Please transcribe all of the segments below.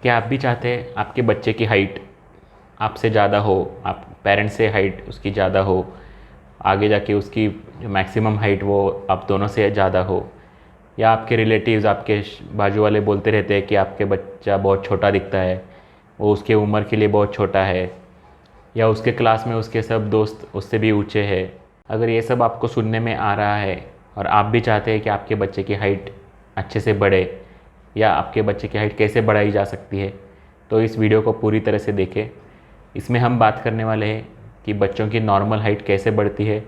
क्या आप भी चाहते हैं आपके बच्चे की हाइट आपसे ज़्यादा हो, आप पेरेंट्स से हाइट उसकी ज़्यादा हो, आगे जाके उसकी जो मैक्सिमम हाइट वो आप दोनों से ज़्यादा हो? या आपके रिलेटिव्स, आपके बाजू वाले बोलते रहते हैं कि आपके बच्चा बहुत छोटा दिखता है, वो उसके उम्र के लिए बहुत छोटा है, या उसके क्लास में उसके सब दोस्त उससे भी ऊँचे हैं। अगर ये सब आपको सुनने में आ रहा है और आप भी चाहते हैं कि आपके बच्चे की हाइट अच्छे से बढ़े या आपके बच्चे की हाइट कैसे बढ़ाई जा सकती है, तो इस वीडियो को पूरी तरह से देखें। इसमें हम बात करने वाले हैं कि बच्चों की नॉर्मल हाइट कैसे बढ़ती है,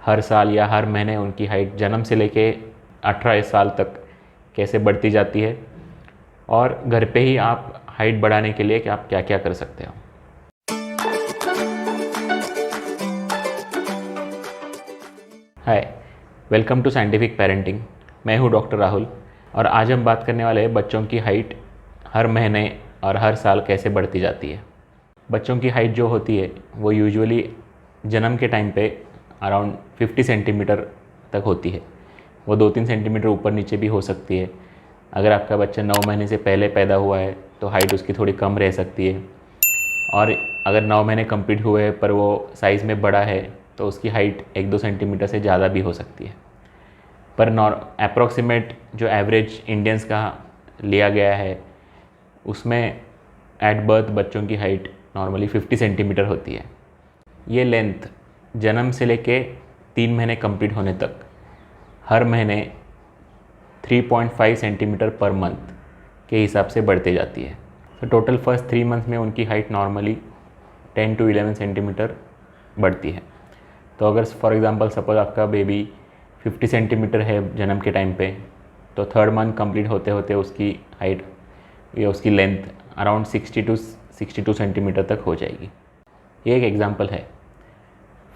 हर साल या हर महीने उनकी हाइट जन्म से लेके 18 साल तक कैसे बढ़ती जाती है, और घर पे ही आप हाइट बढ़ाने के लिए कि आप क्या क्या कर सकते हो। हाय, वेलकम टू साइंटिफिक पेरेंटिंग। मैं हूँ डॉक्टर राहुल और आज हम बात करने वाले हैं बच्चों की हाइट हर महीने और हर साल कैसे बढ़ती जाती है। बच्चों की हाइट जो होती है वो यूजुअली जन्म के टाइम पे अराउंड 50 सेंटीमीटर तक होती है। वो 2-3 सेंटीमीटर ऊपर नीचे भी हो सकती है। अगर आपका बच्चा 9 महीने से पहले पैदा हुआ है तो हाइट उसकी थोड़ी कम रह सकती है, और अगर 9 महीने कंप्लीट हुए पर वो साइज़ में बड़ा है तो उसकी हाइट 1-2 सेंटीमीटर से ज़्यादा भी हो सकती है। पर अप्रॉक्सीमेट जो एवरेज इंडियंस का लिया गया है उसमें एट बर्थ बच्चों की हाइट नॉर्मली 50 सेंटीमीटर होती है। ये लेंथ जन्म से लेके 3 महीने कंप्लीट होने तक हर महीने 3.5 सेंटीमीटर पर मंथ के हिसाब से बढ़ते जाती है। तो टोटल फर्स्ट 3 मंथ में उनकी हाइट नॉर्मली 10 to 11 सेंटीमीटर बढ़ती है। तो अगर फॉर एग्ज़ाम्पल सपोज आपका बेबी 50 सेंटीमीटर है जन्म के टाइम पे, तो 3rd मंथ कंप्लीट होते होते उसकी हाइट या उसकी लेंथ अराउंड 60 to 62 सेंटीमीटर तक हो जाएगी। ये एक एग्ज़ाम्पल है।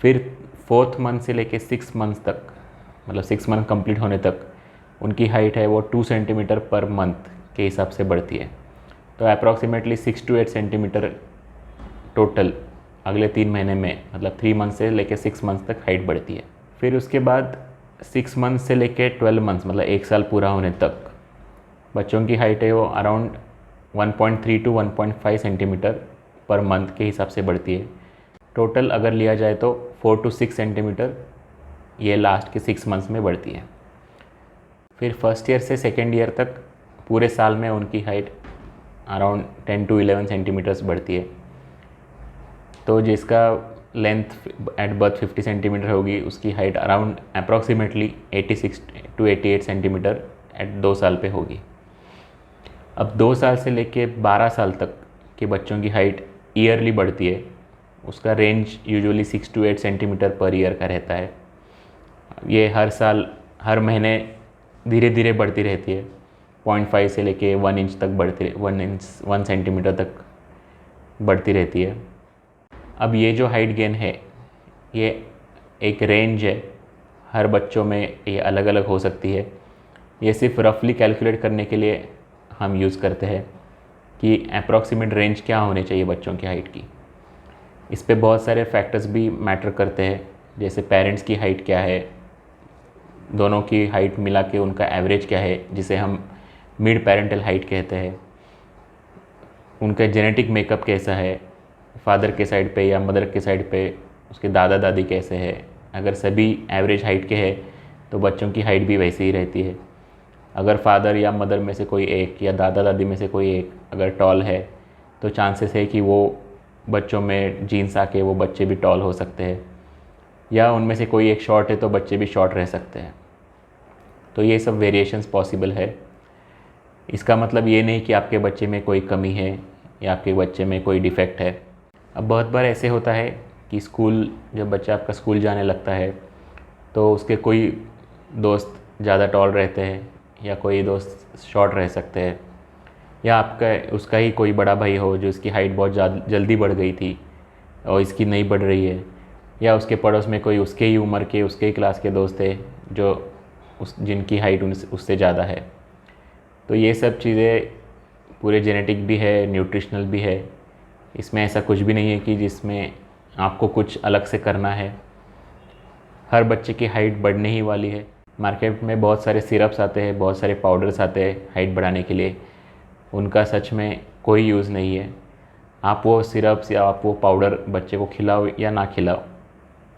फिर 4th मंथ से लेके 6 मंथ तक, मतलब 6 मंथ कंप्लीट होने तक उनकी हाइट है वो 2 सेंटीमीटर पर मंथ के हिसाब से बढ़ती है। तो अप्रॉक्सीमेटली 6 to 8 सेंटीमीटर टोटल अगले 3 महीने में, मतलब 3 मंथ से लेके 6 मंथ तक हाइट बढ़ती है। फिर उसके बाद 6 मंथ से लेके 12 मंथ्स, मतलब 1 साल पूरा होने तक बच्चों की हाइट है वो around 1.3 to 1.5 centimetre per month के हिसाब से बढ़ती है। टोटल अगर लिया जाए तो 4 to 6 सेंटीमीटर ये लास्ट के 6 मंथ्स में बढ़ती है। फिर फर्स्ट ईयर से सेकेंड ईयर तक पूरे साल में उनकी हाइट अराउंड 10 to 11 सेंटीमीटर्स बढ़ती है। तो जिसका लेंथ एट बर्थ 50 सेंटीमीटर होगी उसकी height around approximately 86 to 88 centimetre at 2 साल पे होगी। अब 2 साल से लेके 12 साल तक के बच्चों की हाइट ईयरली बढ़ती है। उसका range usually 6 to 8 centimetre per year का रहता है। ये हर साल हर महीने धीरे धीरे बढ़ती रहती है। 0.5 से लेके 1 इंच तक बढ़ती, 1 सेंटीमीटर तक बढ़ती रहती है। अब ये जो हाइट गेन है ये एक रेंज है, हर बच्चों में ये अलग अलग हो सकती है। ये सिर्फ रफली कैलकुलेट करने के लिए हम यूज़ करते हैं कि अप्रॉक्सीमेट रेंज क्या होनी चाहिए बच्चों की हाइट की। इस पे बहुत सारे फैक्टर्स भी मैटर करते हैं, जैसे पेरेंट्स की हाइट क्या है, दोनों की हाइट मिला के उनका एवरेज क्या है जिसे हम मिड पेरेंटल हाइट कहते हैं, उनका जेनेटिक मेकअप कैसा है, फादर के साइड पे या मदर के साइड पे उसके दादा दादी कैसे है। अगर सभी एवरेज हाइट के हैं तो बच्चों की हाइट भी वैसे ही रहती है। अगर फादर या मदर में से कोई एक या दादा दादी में से कोई एक अगर टॉल है तो चांसेस है कि वो बच्चों में जीन्स आके वो बच्चे भी टॉल हो सकते हैं, या उनमें से कोई एक शॉर्ट है तो बच्चे भी शॉर्ट रह सकते हैं। तो ये सब वेरिएशंस पॉसिबल है। इसका मतलब ये नहीं कि आपके बच्चे में कोई कमी है या आपके बच्चे में कोई डिफेक्ट है। अब बहुत बार ऐसे होता है कि जब बच्चा आपका स्कूल जाने लगता है तो उसके कोई दोस्त ज़्यादा टॉल रहते हैं या कोई दोस्त शॉर्ट रह सकते हैं, या उसका ही कोई बड़ा भाई हो जो इसकी हाइट बहुत जल्दी बढ़ गई थी और इसकी नहीं बढ़ रही है, या उसके पड़ोस में कोई उसके ही उम्र के उसके ही क्लास के दोस्त है जो जिनकी हाइट उससे ज़्यादा है। तो ये सब चीज़ें पूरे जेनेटिक भी है, न्यूट्रिशनल भी है। इसमें ऐसा कुछ भी नहीं है कि जिसमें आपको कुछ अलग से करना है। हर बच्चे की हाइट बढ़ने ही वाली है। मार्केट में बहुत सारे सिरप्स आते हैं, बहुत सारे पाउडर्स आते हैं हाइट बढ़ाने के लिए, उनका सच में कोई यूज़ नहीं है। आप वो सिरप्स या आप वो पाउडर बच्चे को खिलाओ या ना खिलाओ,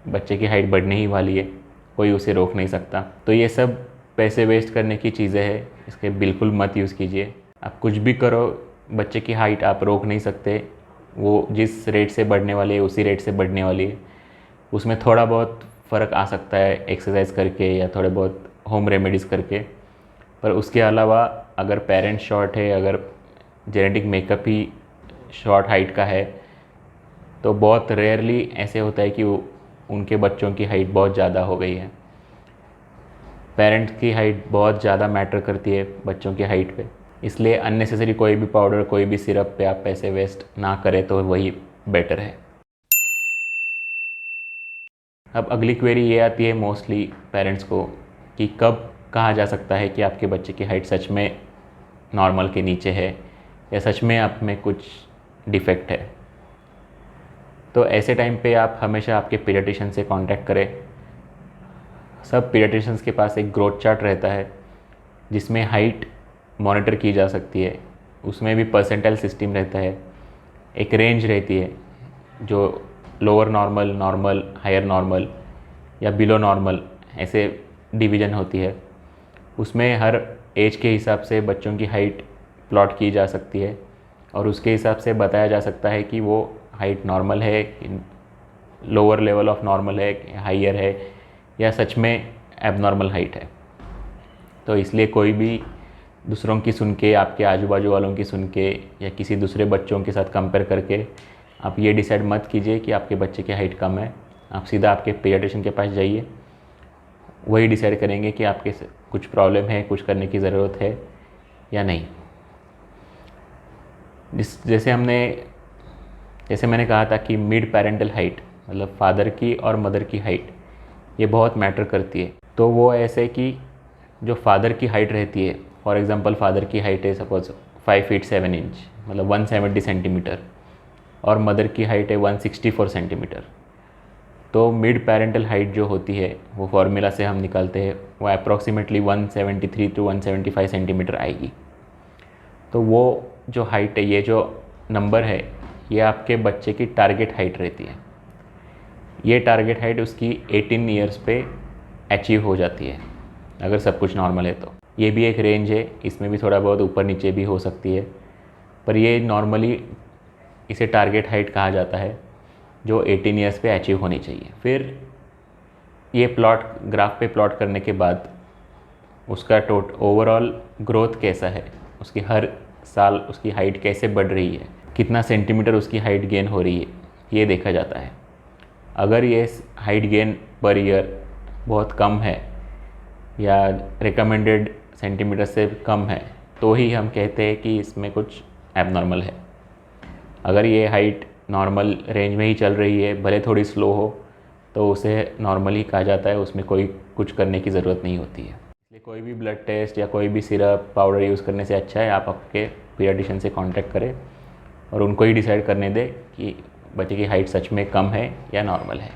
बच्चे की हाइट बढ़ने ही वाली है, कोई उसे रोक नहीं सकता। तो ये सब पैसे वेस्ट करने की चीज़ें हैं, इसके बिल्कुल मत यूज़ कीजिए। आप कुछ भी करो, बच्चे की हाइट आप रोक नहीं सकते। वो जिस रेट से बढ़ने वाली है उसी रेट से बढ़ने वाली है। उसमें थोड़ा बहुत फ़र्क आ सकता है एक्सरसाइज करके या थोड़े बहुत होम रेमेडीज़ करके, पर उसके अलावा अगर पेरेंट्स शॉर्ट है, अगर जेनेटिक मेकअप ही शॉर्ट हाइट का है, तो बहुत रेयरली ऐसे होता है कि उनके बच्चों की हाइट बहुत ज़्यादा हो गई है। पेरेंट्स की हाइट बहुत ज़्यादा मैटर करती है बच्चों की हाइट पे, इसलिए अननेसेसरी कोई भी पाउडर, कोई भी सिरप पे आप पैसे वेस्ट ना करें तो वही बेटर है। अब अगली क्वेरी ये आती है मोस्टली पेरेंट्स को कि कब कहा जा सकता है कि आपके बच्चे की हाइट सच में नॉर्मल के नीचे है या सच में आप में कुछ डिफेक्ट है। तो ऐसे टाइम पे आप हमेशा आपके पीडियाट्रिशियन से कांटेक्ट करें। सब पीडियाट्रिशियंस के पास एक ग्रोथ चार्ट रहता है जिसमें हाइट मॉनिटर की जा सकती है। उसमें भी परसेंटाइल सिस्टम रहता है, एक रेंज रहती है जो lower normal, normal, higher normal या बिलो नॉर्मल ऐसे डिवीज़न होती है। उसमें हर एज के हिसाब से बच्चों की हाइट प्लॉट की जा सकती है और उसके हिसाब से बताया जा सकता है कि वो हाइट नॉर्मल है, लोअर लेवल ऑफ नॉर्मल है, हाइयर है या सच में एबनॉर्मल हाइट है। तो इसलिए कोई भी दूसरों की सुन के, आपके आजू बाजू वालों की सुन के या किसी दूसरे बच्चों के साथ कंपेयर करके आप ये डिसाइड मत कीजिए कि आपके बच्चे की हाइट कम है। आप सीधा आपके पीडियाट्रिशियन के पास जाइए, वही डिसाइड करेंगे कि आपके कुछ प्रॉब्लम है, कुछ करने की ज़रूरत है या नहीं। जैसे मैंने कहा था कि मिड पेरेंटल हाइट मतलब फादर की और मदर की हाइट ये बहुत मैटर करती है। तो वो ऐसे कि जो फादर की हाइट रहती है, फॉर एग्ज़ाम्पल फादर की हाइट है सपोज 5 फीट 7 इंच मतलब 170 सेंटीमीटर और मदर की हाइट है 164 सेंटीमीटर, तो मिड पेरेंटल हाइट जो होती है वो फार्मूला से हम निकालते हैं, वो अप्रॉक्सीमेटली 173 टू 175 सेंटीमीटर आएगी। तो वो जो हाइट है, ये जो नंबर है, ये आपके बच्चे की टारगेट हाइट रहती है। ये टारगेट हाइट उसकी 18 ईयर्स पे अचीव हो जाती है अगर सब कुछ नॉर्मल है। तो ये भी एक रेंज है, इसमें भी थोड़ा बहुत ऊपर नीचे भी हो सकती है, पर ये नॉर्मली इसे टारगेट हाइट कहा जाता है जो 18 ईयर्स पे अचीव होनी चाहिए। फिर ये ग्राफ पे प्लॉट करने के बाद उसका ओवरऑल ग्रोथ कैसा है, उसकी हर साल उसकी हाइट कैसे बढ़ रही है, कितना सेंटीमीटर उसकी हाइट गेन हो रही है, ये देखा जाता है। अगर ये हाइट गेन पर ईयर बहुत कम है या रिकमेंडेड सेंटीमीटर से कम है तो ही हम कहते हैं कि इसमें कुछ एबनॉर्मल है। अगर ये हाइट नॉर्मल रेंज में ही चल रही है, भले थोड़ी स्लो हो, तो उसे नॉर्मल ही कहा जाता है, उसमें कोई कुछ करने की ज़रूरत नहीं होती है। इसलिए कोई भी ब्लड टेस्ट या कोई भी सिरप पाउडर यूज़ करने से अच्छा है आप आपके पीडियाट्रिशियन से कांटेक्ट करें और उनको ही डिसाइड करने दें कि बच्चे की हाइट सच में कम है या नॉर्मल है।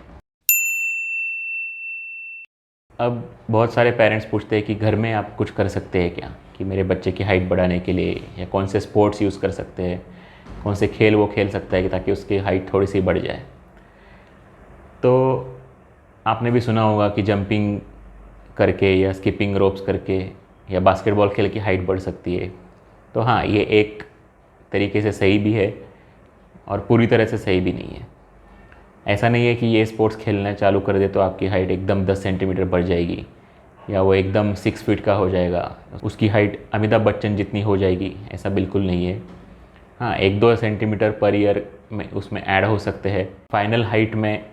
अब बहुत सारे पेरेंट्स पूछते हैं कि घर में आप कुछ कर सकते हैं क्या, कि मेरे बच्चे की हाइट बढ़ाने के लिए, या कौन से स्पोर्ट्स यूज़ कर सकते हैं, कौन से खेल वो खेल सकता है कि ताकि उसकी हाइट थोड़ी सी बढ़ जाए। तो आपने भी सुना होगा कि जंपिंग करके या स्किपिंग रोप्स करके या बास्केटबॉल खेल की हाइट बढ़ सकती है। तो हाँ, ये एक तरीके से सही भी है और पूरी तरह से सही भी नहीं है। ऐसा नहीं है कि ये स्पोर्ट्स खेलना चालू कर दे तो आपकी हाइट एकदम 10 सेंटीमीटर बढ़ जाएगी या वो एकदम 6 फीट का हो जाएगा, उसकी हाइट अमिताभ बच्चन जितनी हो जाएगी, ऐसा बिल्कुल नहीं है। हाँ, 1-2 सेंटीमीटर पर ईयर में उसमें ऐड हो सकते हैं। फाइनल हाइट में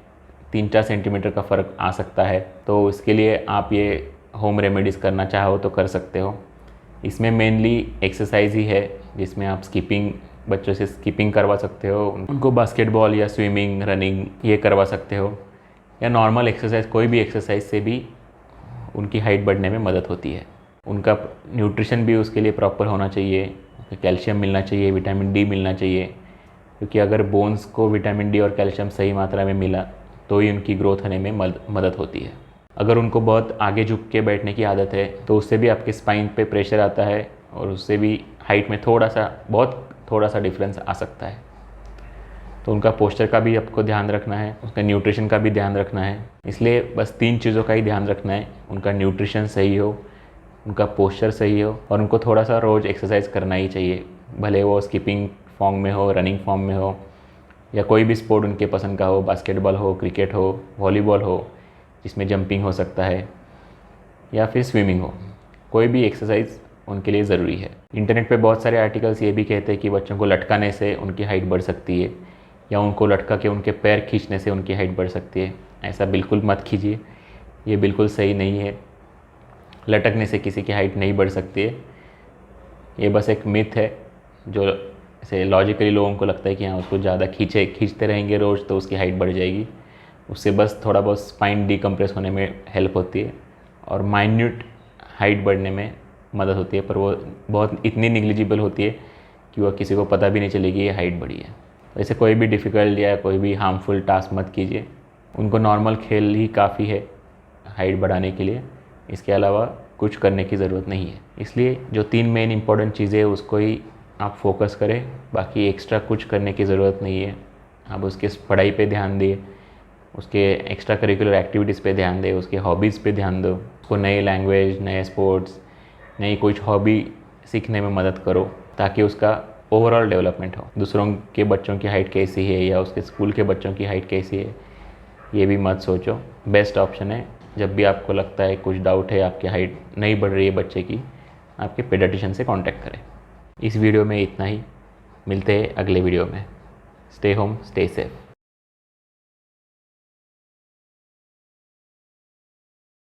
3-4 सेंटीमीटर का फ़र्क आ सकता है, तो इसके लिए आप ये होम रेमेडीज़ करना चाहो तो कर सकते हो। इसमें मेनली एक्सरसाइज ही है जिसमें आप बच्चों से स्किपिंग करवा सकते हो, उनको बास्केटबॉल या स्विमिंग, रनिंग ये करवा सकते हो, या नॉर्मल एक्सरसाइज, कोई भी एक्सरसाइज से भी उनकी हाइट बढ़ने में मदद होती है। उनका न्यूट्रिशन भी उसके लिए प्रॉपर होना चाहिए, कैल्शियम मिलना चाहिए, विटामिन डी मिलना चाहिए, क्योंकि अगर बोन्स को विटामिन डी और कैल्शियम सही मात्रा में मिला तो ही उनकी ग्रोथ होने में मदद होती है। अगर उनको बहुत आगे झुक के बैठने की आदत है तो उससे भी आपके स्पाइन पे प्रेशर आता है और उससे भी हाइट में थोड़ा सा डिफरेंस आ सकता है। तो उनका पोस्चर का भी आपको ध्यान रखना है, उसका न्यूट्रिशन का भी ध्यान रखना है। इसलिए बस 3 चीज़ों का ही ध्यान रखना है, उनका न्यूट्रिशन सही हो, उनका पोस्चर सही हो और उनको थोड़ा सा रोज़ एक्सरसाइज करना ही चाहिए, भले वो स्किपिंग फॉर्म में हो, रनिंग फॉर्म में हो, या कोई भी स्पोर्ट उनके पसंद का हो, बास्केटबॉल हो, क्रिकेट हो, वॉलीबॉल हो जिसमें जंपिंग हो सकता है, या फिर स्विमिंग हो। कोई भी एक्सरसाइज उनके लिए ज़रूरी है। इंटरनेट पे बहुत सारे आर्टिकल्स ये भी कहते हैं कि बच्चों को लटकाने से उनकी हाइट बढ़ सकती है, या उनको लटका के उनके पैर खींचने से उनकी हाइट बढ़ सकती है। ऐसा बिल्कुल मत कीजिए, ये बिल्कुल सही नहीं है। लटकने से किसी की हाइट नहीं बढ़ सकती है, ये बस एक मिथ है जो ऐसे लॉजिकली लोगों को लगता है कि हाँ उसको ज़्यादा खींचते रहेंगे रोज़ तो उसकी हाइट बढ़ जाएगी। उससे बस थोड़ा बहुत स्पाइन डिकम्प्रेस होने में हेल्प होती है और माइन्यूट हाइट बढ़ने में मदद होती है, पर वो बहुत इतनी निग्लिजिबल होती है कि वह किसी को पता भी नहीं चलेगी ये हाइट बढ़ी है। वैसे कोई भी डिफ़िकल्ट या कोई भी हार्मफुल टास्क मत कीजिए, उनको नॉर्मल खेल ही काफ़ी है हाइट बढ़ाने के लिए, इसके अलावा कुछ करने की ज़रूरत नहीं है। इसलिए जो 3 मेन इंपॉर्टेंट चीज़ें हैं उसको ही आप फोकस करें, बाकी एक्स्ट्रा कुछ करने की ज़रूरत नहीं है। आप उसके पढ़ाई पे ध्यान दें, उसके एक्स्ट्रा करिकुलर एक्टिविटीज़ पे ध्यान दें, उसके हॉबीज़ पे ध्यान दो, उसको नए लैंग्वेज, नए स्पोर्ट्स, नई कुछ हॉबी सीखने में मदद करो ताकि उसका ओवरऑल डेवलपमेंट हो। दूसरों के बच्चों की हाइट कैसी है या उसके स्कूल के बच्चों की हाइट कैसी है ये भी मत सोचो। बेस्ट ऑप्शन है जब भी आपको लगता है कुछ डाउट है, आपकी हाइट नहीं बढ़ रही है बच्चे की, आपके पेडियाट्रिशियन से कांटेक्ट करें। इस वीडियो में इतना ही, मिलते हैं अगले वीडियो में। Stay home, stay safe.